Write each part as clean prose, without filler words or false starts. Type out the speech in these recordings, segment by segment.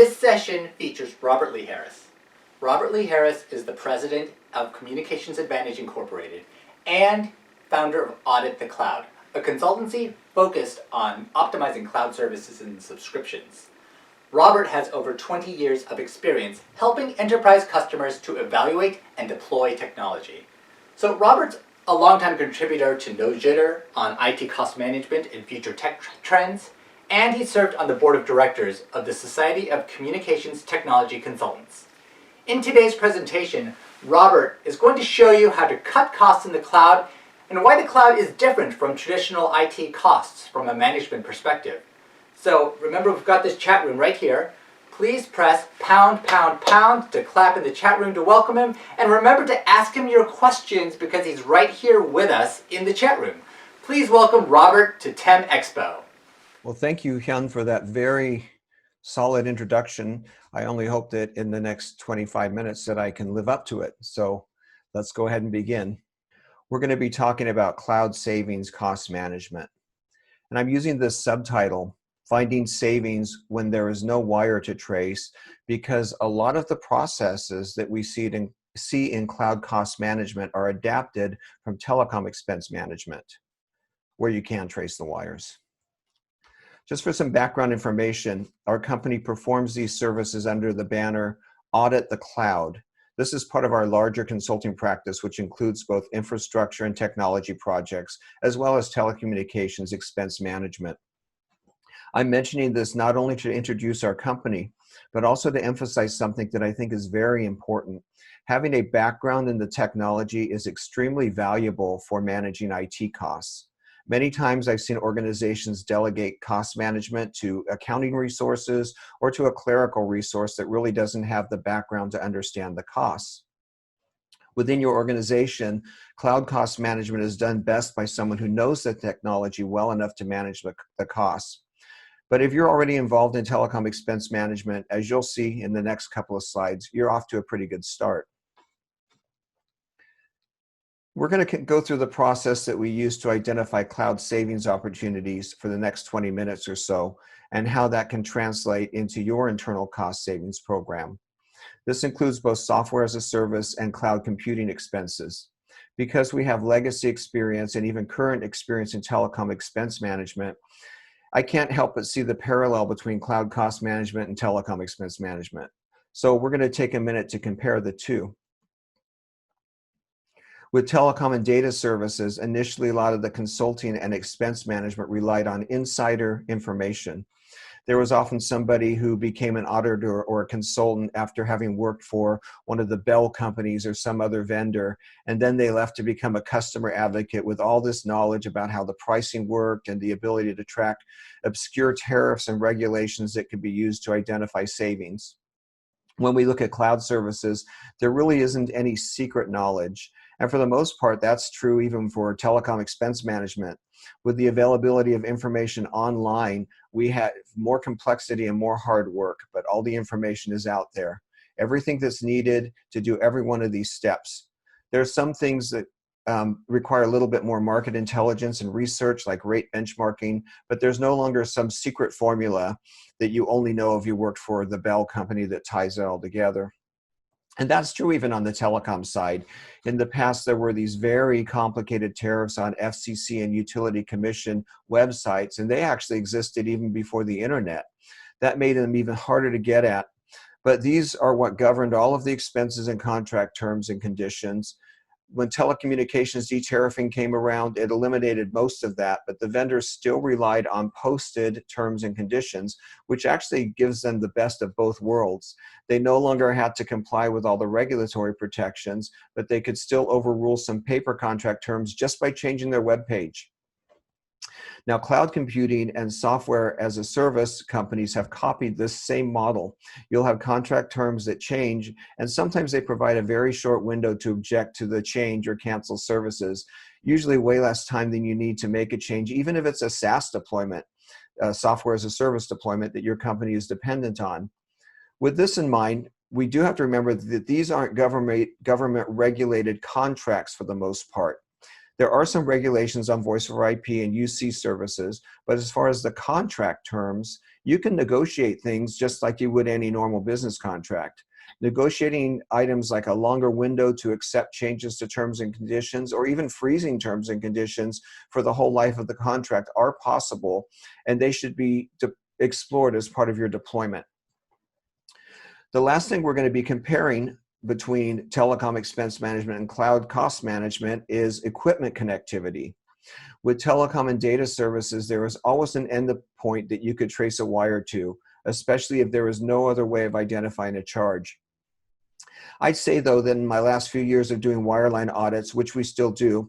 This session features Robert Lee Harris. Robert Lee Harris is the president of Communications Advantage Incorporated and founder of Audit the Cloud, a consultancy focused on optimizing cloud services and subscriptions. Robert has over 20 years of experience helping enterprise customers to evaluate and deploy technology. So Robert's a longtime contributor to No Jitter on IT cost management and future tech trends, and he served on the board of directors of the Society of Communications Technology Consultants. In today's presentation, Robert is going to show you how to cut costs in the cloud and why the cloud is different from traditional IT costs from a management perspective. So remember, we've got this chat room right here. Please press pound, pound, pound to clap in the chat room to welcome him. And remember to ask him your questions because he's right here with us in the chat room. Please welcome Robert to TEM Expo. Well, thank you, Hyun, for that very solid introduction. I only hope that in the next 25 minutes that I can live up to it. So let's go ahead and begin. We're going to be talking about cloud savings cost management. And I'm using this subtitle, Finding Savings When There Is No Wire to Trace, because a lot of the processes that we see in cloud cost management are adapted from telecom expense management, where you can trace the wires. Just for some background information, our company performs these services under the banner Audit the Cloud. This is part of our larger consulting practice, which includes both infrastructure and technology projects, as well as telecommunications expense management. I'm mentioning this not only to introduce our company, but also to emphasize something that I think is very important. Having a background in the technology is extremely valuable for managing IT costs. Many times I've seen organizations delegate cost management to accounting resources or to a clerical resource that really doesn't have the background to understand the costs. Within your organization, cloud cost management is done best by someone who knows the technology well enough to manage the costs. But if you're already involved in telecom expense management, as you'll see in the next couple of slides, you're off to a pretty good start. We're going to go through the process that we use to identify cloud savings opportunities for the next 20 minutes or so, and how that can translate into your internal cost savings program. This includes both software as a service and cloud computing expenses. Because we have legacy experience and even current experience in telecom expense management, I can't help but see the parallel between cloud cost management and telecom expense management. So we're going to take a minute to compare the two. With telecom and data services, initially a lot of the consulting and expense management relied on insider information. There was often somebody who became an auditor or a consultant after having worked for one of the Bell companies or some other vendor, and then they left to become a customer advocate with all this knowledge about how the pricing worked and the ability to track obscure tariffs and regulations that could be used to identify savings. When we look at cloud services, there really isn't any secret knowledge. And for the most part, that's true even for telecom expense management. With the availability of information online, we have more complexity and more hard work, but all the information is out there. Everything that's needed to do every one of these steps. There are some things that require a little bit more market intelligence and research, like rate benchmarking, but there's no longer some secret formula that you only know if you worked for the Bell company that ties it all together. And that's true even on the telecom side. In the past, there were these very complicated tariffs on FCC and Utility Commission websites, and they actually existed even before the internet. That made them even harder to get at. But these are what governed all of the expenses and contract terms and conditions. When telecommunications de-tariffing came around, it eliminated most of that, but the vendors still relied on posted terms and conditions, which actually gives them the best of both worlds. They no longer had to comply with all the regulatory protections, but they could still overrule some paper contract terms just by changing their web page. Now, cloud computing and software as a service companies have copied this same model. You'll have contract terms that change, and sometimes they provide a very short window to object to the change or cancel services, usually way less time than you need to make a change, even if it's a SaaS deployment, software as a service deployment that your company is dependent on. With this in mind, we do have to remember that these aren't government regulated contracts for the most part. There are some regulations on voice over IP and UC services, but as far as the contract terms, you can negotiate things just like you would any normal business contract. Negotiating items like a longer window to accept changes to terms and conditions, or even freezing terms and conditions for the whole life of the contract are possible, and they should be explored as part of your deployment. The last thing we're going to be comparing between telecom expense management and cloud cost management is equipment connectivity. With telecom and data services, there is always an endpoint that you could trace a wire to, especially if there is no other way of identifying a charge. I'd say, though, that in my last few years of doing wireline audits, which we still do,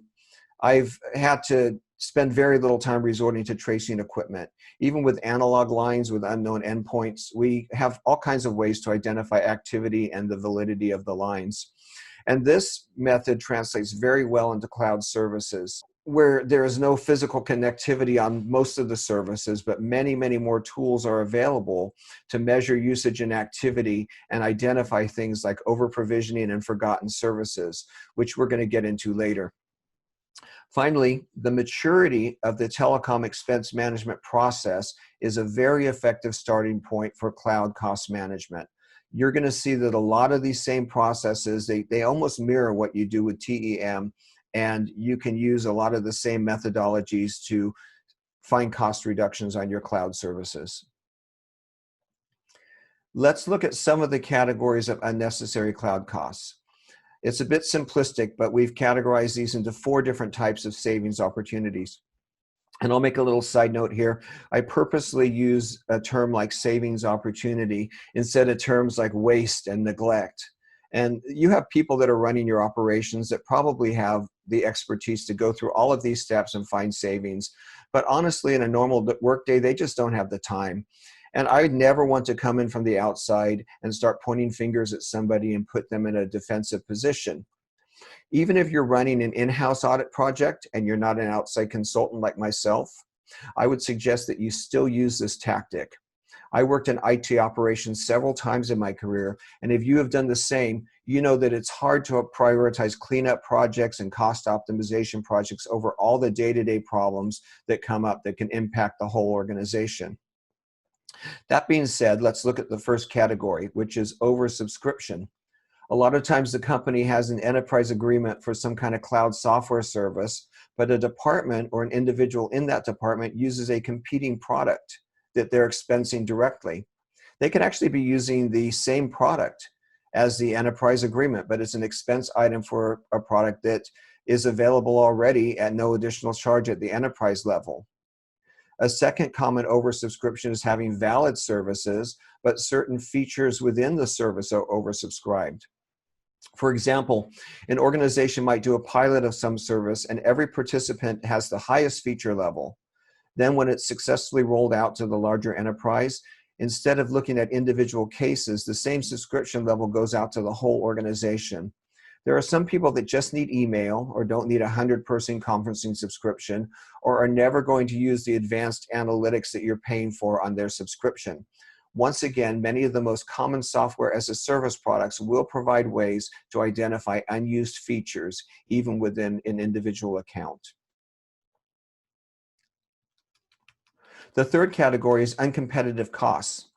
I've had to spend very little time resorting to tracing equipment. Even with analog lines with unknown endpoints, we have all kinds of ways to identify activity and the validity of the lines. And this method translates very well into cloud services, where there is no physical connectivity on most of the services, but many, many more tools are available to measure usage and activity and identify things like over-provisioning and forgotten services, which we're going to get into later. Finally, the maturity of the telecom expense management process is a very effective starting point for cloud cost management. You're going to see that a lot of these same processes, they almost mirror what you do with TEM, and you can use a lot of the same methodologies to find cost reductions on your cloud services. Let's look at some of the categories of unnecessary cloud costs. It's a bit simplistic, but we've categorized these into 4 different types of savings opportunities. And I'll make a little side note here. I purposely use a term like savings opportunity instead of terms like waste and neglect. And you have people that are running your operations that probably have the expertise to go through all of these steps and find savings. But honestly, in a normal workday, they just don't have the time. And I never want to come in from the outside and start pointing fingers at somebody and put them in a defensive position. Even if you're running an in-house audit project and you're not an outside consultant like myself, I would suggest that you still use this tactic. I worked in IT operations several times in my career, and if you have done the same, you know that it's hard to prioritize cleanup projects and cost optimization projects over all the day-to-day problems that come up that can impact the whole organization. That being said, let's look at the first category, which is oversubscription. A lot of times the company has an enterprise agreement for some kind of cloud software service, but a department or an individual in that department uses a competing product that they're expensing directly. They could actually be using the same product as the enterprise agreement, but it's an expense item for a product that is available already at no additional charge at the enterprise level. A second common oversubscription is having valid services, but certain features within the service are oversubscribed. For example, an organization might do a pilot of some service and every participant has the highest feature level. Then when it's successfully rolled out to the larger enterprise, instead of looking at individual cases, the same subscription level goes out to the whole organization. There are some people that just need email or don't need a 100-person conferencing subscription or are never going to use the advanced analytics that you're paying for on their subscription. Once again, many of the most common software as a service products will provide ways to identify unused features even within an individual account. The third category is uncompetitive costs.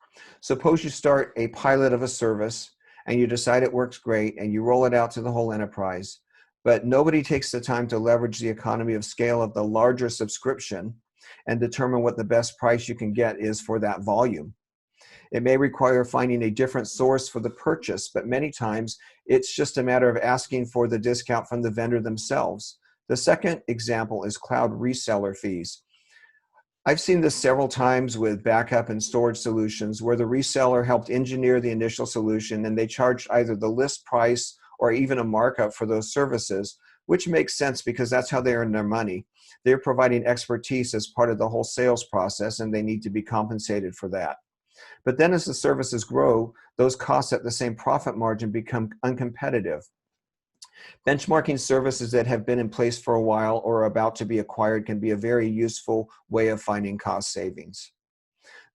Suppose you start a pilot of a service and you decide it works great and you roll it out to the whole enterprise, but nobody takes the time to leverage the economy of scale of the larger subscription and determine what the best price you can get is for that volume. It may require finding a different source for the purchase, but many times it's just a matter of asking for the discount from the vendor themselves. The second example is cloud reseller fees. I've seen this several times with backup and storage solutions where the reseller helped engineer the initial solution and they charged either the list price or even a markup for those services, which makes sense because that's how they earn their money. They're providing expertise as part of the whole sales process and they need to be compensated for that. But then as the services grow, those costs at the same profit margin become uncompetitive. Benchmarking services that have been in place for a while or are about to be acquired can be a very useful way of finding cost savings.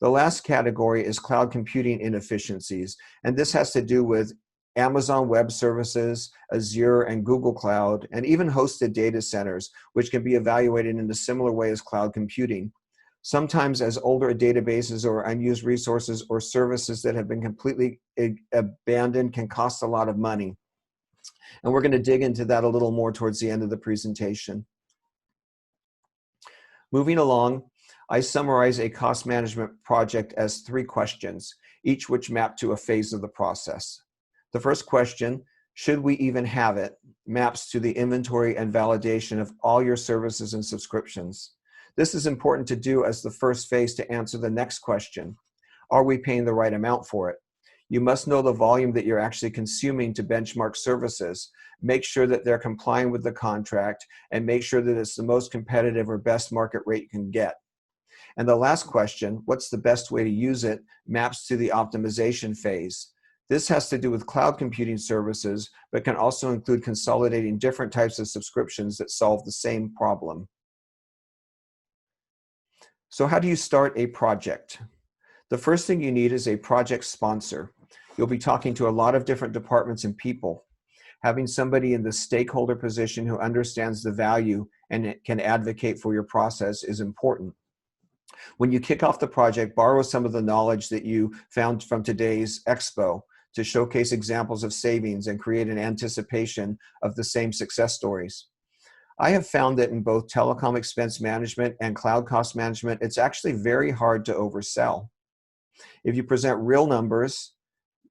The last category is cloud computing inefficiencies, and this has to do with Amazon Web Services, Azure, and Google Cloud, and even hosted data centers, which can be evaluated in a similar way as cloud computing. Sometimes as older databases or unused resources or services that have been completely abandoned can cost a lot of money. And we're going to dig into that a little more towards the end of the presentation. Moving along, I summarize a cost management project as 3 questions, each which map to a phase of the process. The first question, should we even have it, maps to the inventory and validation of all your services and subscriptions. This is important to do as the first phase to answer the next question. Are we paying the right amount for it? You must know the volume that you're actually consuming to benchmark services. Make sure that they're complying with the contract and make sure that it's the most competitive or best market rate you can get. And the last question, what's the best way to use it, maps to the optimization phase. This has to do with cloud computing services, but can also include consolidating different types of subscriptions that solve the same problem. So how do you start a project? The first thing you need is a project sponsor. You'll be talking to a lot of different departments and people. Having somebody in the stakeholder position who understands the value and can advocate for your process is important. When you kick off the project, borrow some of the knowledge that you found from today's Expo to showcase examples of savings and create an anticipation of the same success stories. I have found that in both telecom expense management and cloud cost management, it's actually very hard to oversell. If you present real numbers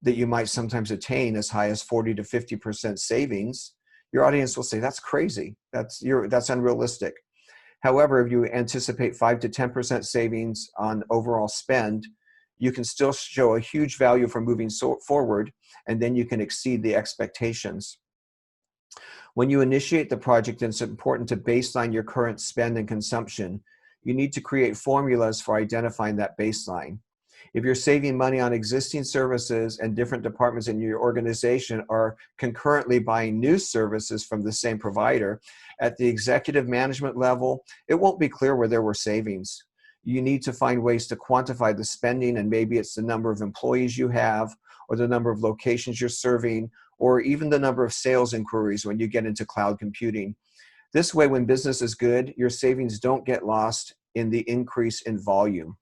that you might sometimes attain as high as 40 to 50% savings, your audience will say, that's crazy, that's unrealistic. However, if you anticipate 5 to 10% savings on overall spend, you can still show a huge value for moving forward, and then you can exceed the expectations. When you initiate the project, it's important to baseline your current spend and consumption. You need to create formulas for identifying that baseline. If you're saving money on existing services and different departments in your organization are concurrently buying new services from the same provider, at the executive management level, it won't be clear where there were savings. You need to find ways to quantify the spending, and maybe it's the number of employees you have, or the number of locations you're serving, or even the number of sales inquiries when you get into cloud computing. This way, when business is good, your savings don't get lost in the increase in volume.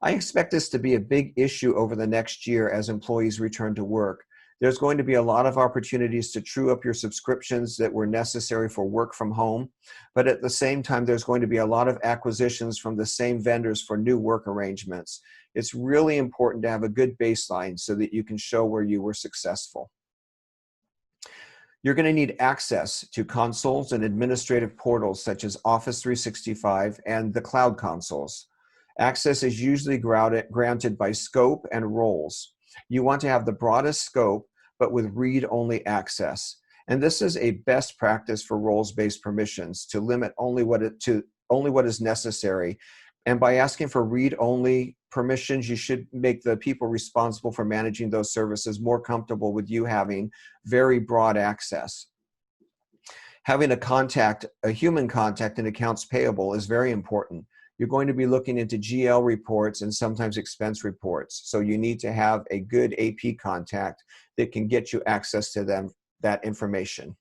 I expect this to be a big issue over the next year as employees return to work. There's going to be a lot of opportunities to true up your subscriptions that were necessary for work from home, but at the same time, there's going to be a lot of acquisitions from the same vendors for new work arrangements. It's really important to have a good baseline so that you can show where you were successful. You're going to need access to consoles and administrative portals such as Office 365 and the cloud consoles. Access is usually granted by scope and roles. You want to have the broadest scope, but with read-only access. And this is a best practice for roles-based permissions to limit only what is necessary. And by asking for read-only permissions, you should make the people responsible for managing those services more comfortable with you having very broad access. Having a human contact in accounts payable is very important. You're going to be looking into GL reports and sometimes expense reports. So you need to have a good AP contact that can get you access to that information.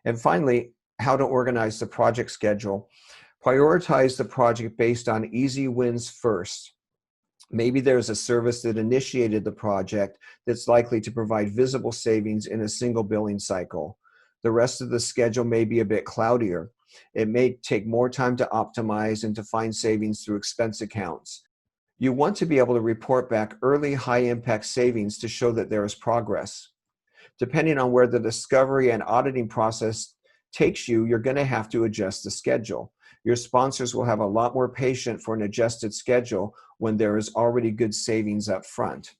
And finally, how to organize the project schedule. Prioritize the project based on easy wins first. Maybe there's a service that initiated the project that's likely to provide visible savings in a single billing cycle. The rest of the schedule may be a bit cloudier. It may take more time to optimize and to find savings through expense accounts. You want to be able to report back early high-impact savings to show that there is progress. Depending on where the discovery and auditing process takes you, you're going to have to adjust the schedule. Your sponsors will have a lot more patience for an adjusted schedule when there is already good savings up front.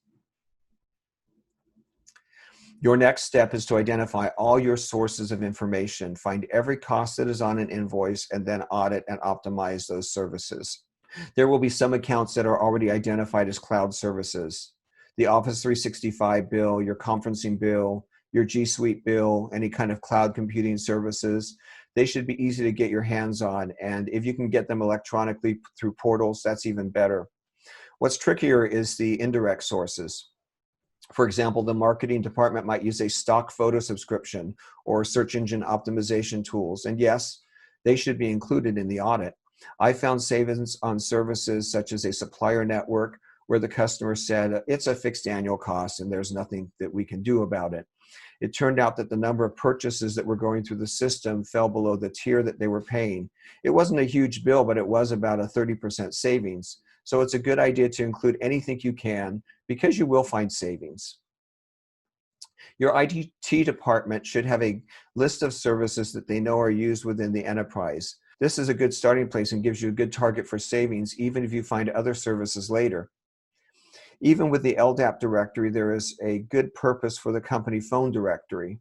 Your next step is to identify all your sources of information, find every cost that is on an invoice, and then audit and optimize those services. There will be some accounts that are already identified as cloud services. The Office 365 bill, your conferencing bill, your G Suite bill, any kind of cloud computing services, they should be easy to get your hands on. And if you can get them electronically through portals, that's even better. What's trickier is the indirect sources. For example, the marketing department might use a stock photo subscription or search engine optimization tools. And yes, they should be included in the audit. I found savings on services such as a supplier network where the customer said it's a fixed annual cost and there's nothing that we can do about it. It turned out that the number of purchases that were going through the system fell below the tier that they were paying. It wasn't a huge bill, but it was about a 30% savings. So it's a good idea to include anything you can because you will find savings. Your IT department should have a list of services that they know are used within the enterprise. This is a good starting place and gives you a good target for savings, even if you find other services later. Even with the LDAP directory, there is a good purpose for the company phone directory.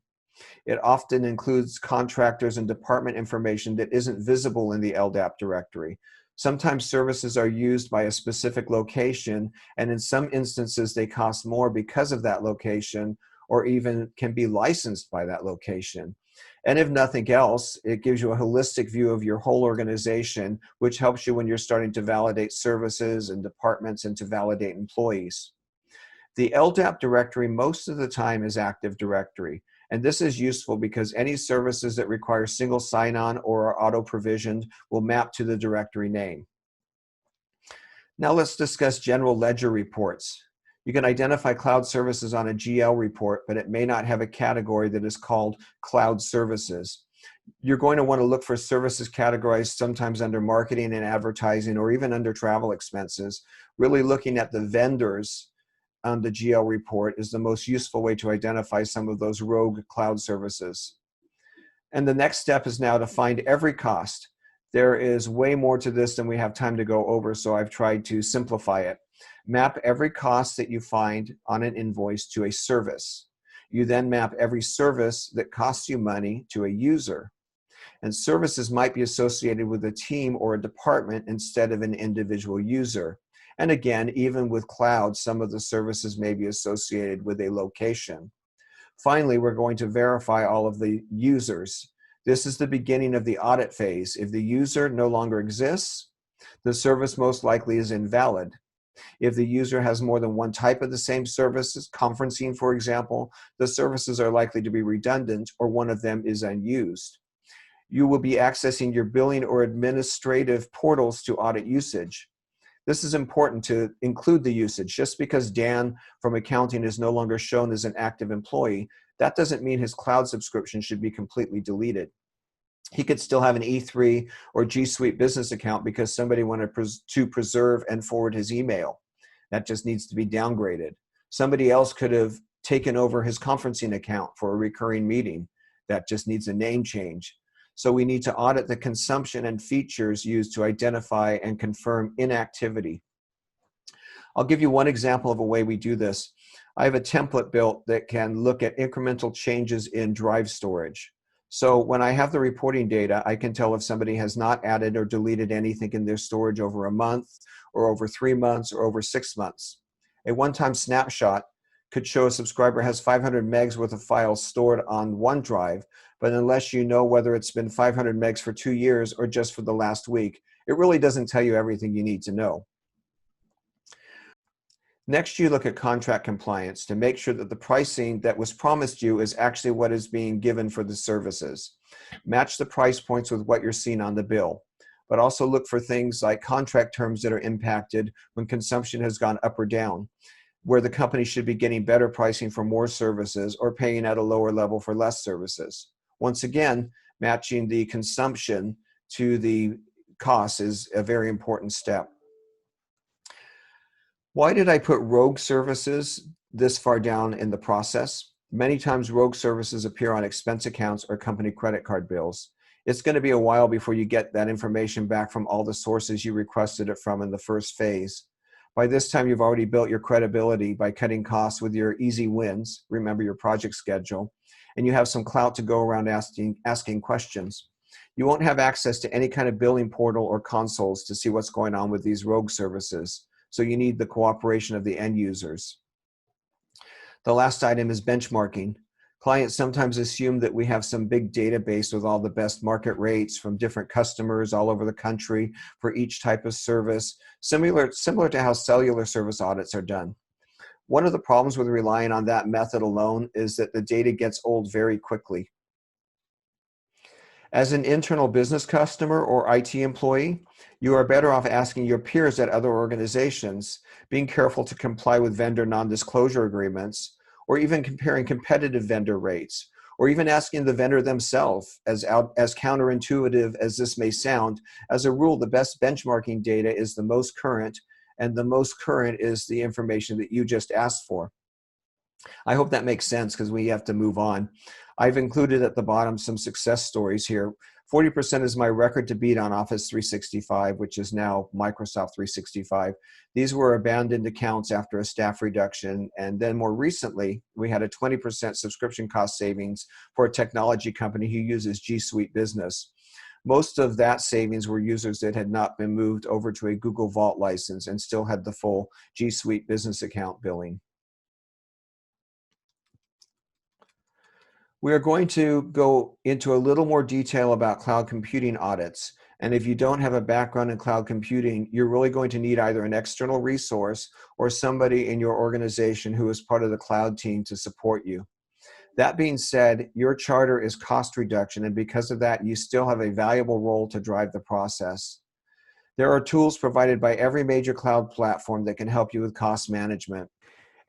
It often includes contractors and department information that isn't visible in the LDAP directory. Sometimes services are used by a specific location, and in some instances they cost more because of that location, or even can be licensed by that location. And if nothing else, it gives you a holistic view of your whole organization, which helps you when you're starting to validate services and departments and to validate employees. The LDAP directory most of the time is Active Directory, and this is useful because any services that require single sign-on or are auto-provisioned will map to the directory name. Now let's discuss general ledger reports. You can identify cloud services on a GL report, but it may not have a category that is called cloud services. You're going to want to look for services categorized sometimes under marketing and advertising or even under travel expenses. Really looking at the vendors on the GL report is the most useful way to identify some of those rogue cloud services. And the next step is now to find every cost. There is way more to this than we have time to go over, so I've tried to simplify it. Map every cost that you find on an invoice to a service. You then map every service that costs you money to a user. And services might be associated with a team or a department instead of an individual user. And again, even with cloud, some of the services may be associated with a location. Finally, we're going to verify all of the users. This is the beginning of the audit phase. If the user no longer exists, the service most likely is invalid. If the user has more than one type of the same services, conferencing, for example, the services are likely to be redundant or one of them is unused. You will be accessing your billing or administrative portals to audit usage. This is important to include the usage. Just because Dan from accounting is no longer shown as an active employee, that doesn't mean his cloud subscription should be completely deleted. He could still have an E3 or G Suite business account because somebody wanted to preserve and forward his email. That just needs to be downgraded. Somebody else could have taken over his conferencing account for a recurring meeting. That just needs a name change. So we need to audit the consumption and features used to identify and confirm inactivity. I'll give you one example of a way we do this. I have a template built that can look at incremental changes in drive storage. So when I have the reporting data, I can tell if somebody has not added or deleted anything in their storage over a month, or over 3 months, or over 6 months. A one-time snapshot could show a subscriber has 500 megs worth of files stored on OneDrive, but unless you know whether it's been 500 megs for 2 years or just for the last week, it really doesn't tell you everything you need to know. Next, you look at contract compliance to make sure that the pricing that was promised you is actually what is being given for the services. Match the price points with what you're seeing on the bill, but also look for things like contract terms that are impacted when consumption has gone up or down, where the company should be getting better pricing for more services or paying at a lower level for less services. Once again, matching the consumption to the cost is a very important step. Why did I put rogue services this far down in the process? Many times rogue services appear on expense accounts or company credit card bills. It's going to be a while before you get that information back from all the sources you requested it from in the first phase. By this time, you've already built your credibility by cutting costs with your easy wins, remember your project schedule, and you have some clout to go around asking questions. You won't have access to any kind of billing portal or consoles to see what's going on with these rogue services, so you need the cooperation of the end users. The last item is benchmarking. Clients sometimes assume that we have some big database with all the best market rates from different customers all over the country for each type of service, similar to how cellular service audits are done. One of the problems with relying on that method alone is that the data gets old very quickly. As an internal business customer or IT employee, you are better off asking your peers at other organizations, being careful to comply with vendor non-disclosure agreements, or even comparing competitive vendor rates, or even asking the vendor themselves. As counterintuitive as this may sound, as a rule, the best benchmarking data is the most current, and the most current is the information that you just asked for. I hope that makes sense because we have to move on. I've included at the bottom some success stories here. 40% is my record to beat on Office 365, which is now Microsoft 365. These were abandoned accounts after a staff reduction. And then more recently, we had a 20% subscription cost savings for a technology company who uses G Suite Business. Most of that savings were users that had not been moved over to a Google Vault license and still had the full G Suite Business account billing. We are going to go into a little more detail about cloud computing audits. And if you don't have a background in cloud computing, you're really going to need either an external resource or somebody in your organization who is part of the cloud team to support you. That being said, your charter is cost reduction, and because of that, you still have a valuable role to drive the process. There are tools provided by every major cloud platform that can help you with cost management.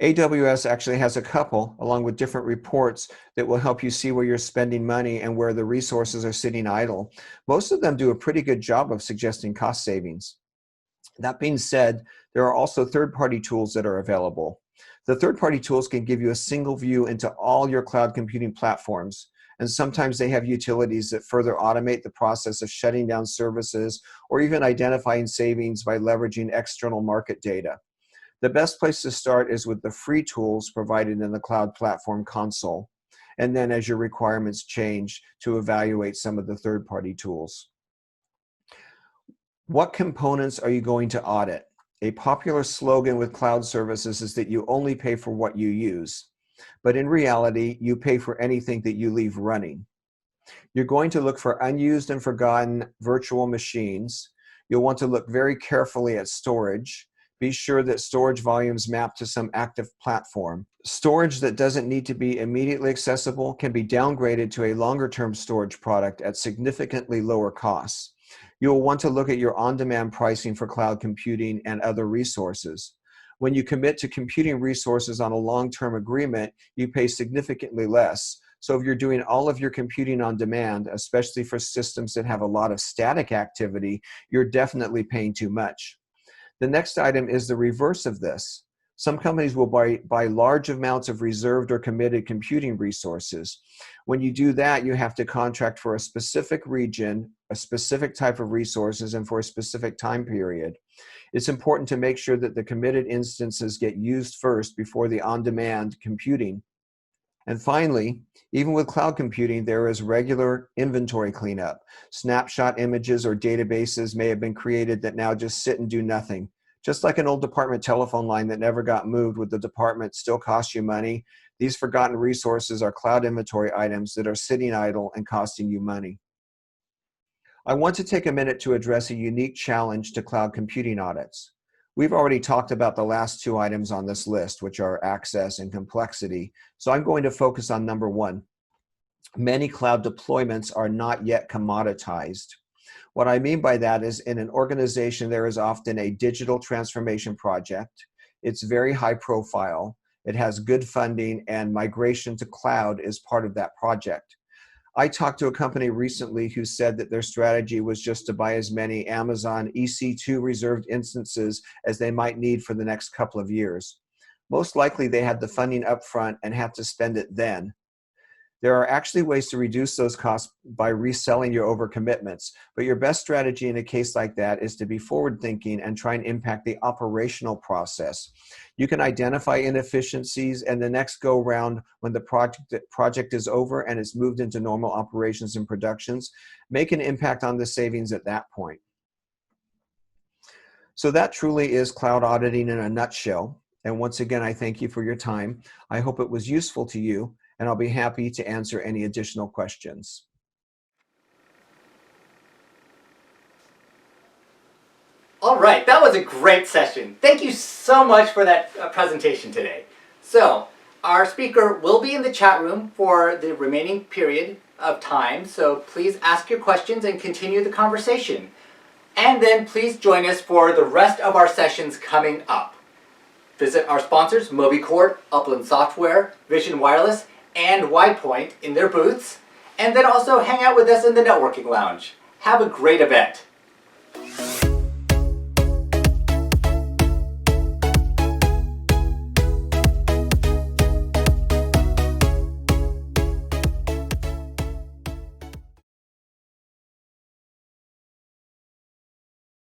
AWS actually has a couple, along with different reports that will help you see where you're spending money and where the resources are sitting idle. Most of them do a pretty good job of suggesting cost savings. That being said, there are also third-party tools that are available. The third-party tools can give you a single view into all your cloud computing platforms, and sometimes they have utilities that further automate the process of shutting down services or even identifying savings by leveraging external market data. The best place to start is with the free tools provided in the Cloud Platform Console, and then as your requirements change, to evaluate some of the third-party tools. What components are you going to audit? A popular slogan with cloud services is that you only pay for what you use, but in reality, you pay for anything that you leave running. You're going to look for unused and forgotten virtual machines. You'll want to look very carefully at storage. Be sure that storage volumes map to some active platform. Storage that doesn't need to be immediately accessible can be downgraded to a longer-term storage product at significantly lower costs. You'll want to look at your on-demand pricing for cloud computing and other resources. When you commit to computing resources on a long-term agreement, you pay significantly less. So if you're doing all of your computing on demand, especially for systems that have a lot of static activity, you're definitely paying too much. The next item is the reverse of this. Some companies will buy large amounts of reserved or committed computing resources. When you do that, you have to contract for a specific region, a specific type of resources, and for a specific time period. It's important to make sure that the committed instances get used first before the on-demand computing. And finally, even with cloud computing, there is regular inventory cleanup. Snapshot images or databases may have been created that now just sit and do nothing. Just like an old department telephone line that never got moved with the department still costs you money, these forgotten resources are cloud inventory items that are sitting idle and costing you money. I want to take a minute to address a unique challenge to cloud computing audits. We've already talked about the last two items on this list, which are access and complexity. So I'm going to focus on number one. Many cloud deployments are not yet commoditized. What I mean by that is in an organization, there is often a digital transformation project. It's very high profile. It has good funding, and migration to cloud is part of that project. I talked to a company recently who said that their strategy was just to buy as many Amazon EC2 reserved instances as they might need for the next couple of years. Most likely they had the funding up front and have to spend it then. There are actually ways to reduce those costs by reselling your overcommitments, but your best strategy in a case like that is to be forward-thinking and try and impact the operational process. You can identify inefficiencies, and the next go-round, when the project is over and it's moved into normal operations and productions, make an impact on the savings at that point. So that truly is cloud auditing in a nutshell. And once again, I thank you for your time. I hope it was useful to you, and I'll be happy to answer any additional questions. All right, that was a great session. Thank you so much for that presentation today. So, our speaker will be in the chat room for the remaining period of time, so please ask your questions and continue the conversation. And then please join us for the rest of our sessions coming up. Visit our sponsors, MobiCord, Upland Software, Vision Wireless, and WidePoint in their booths, and then also hang out with us in the networking lounge. Have a great event.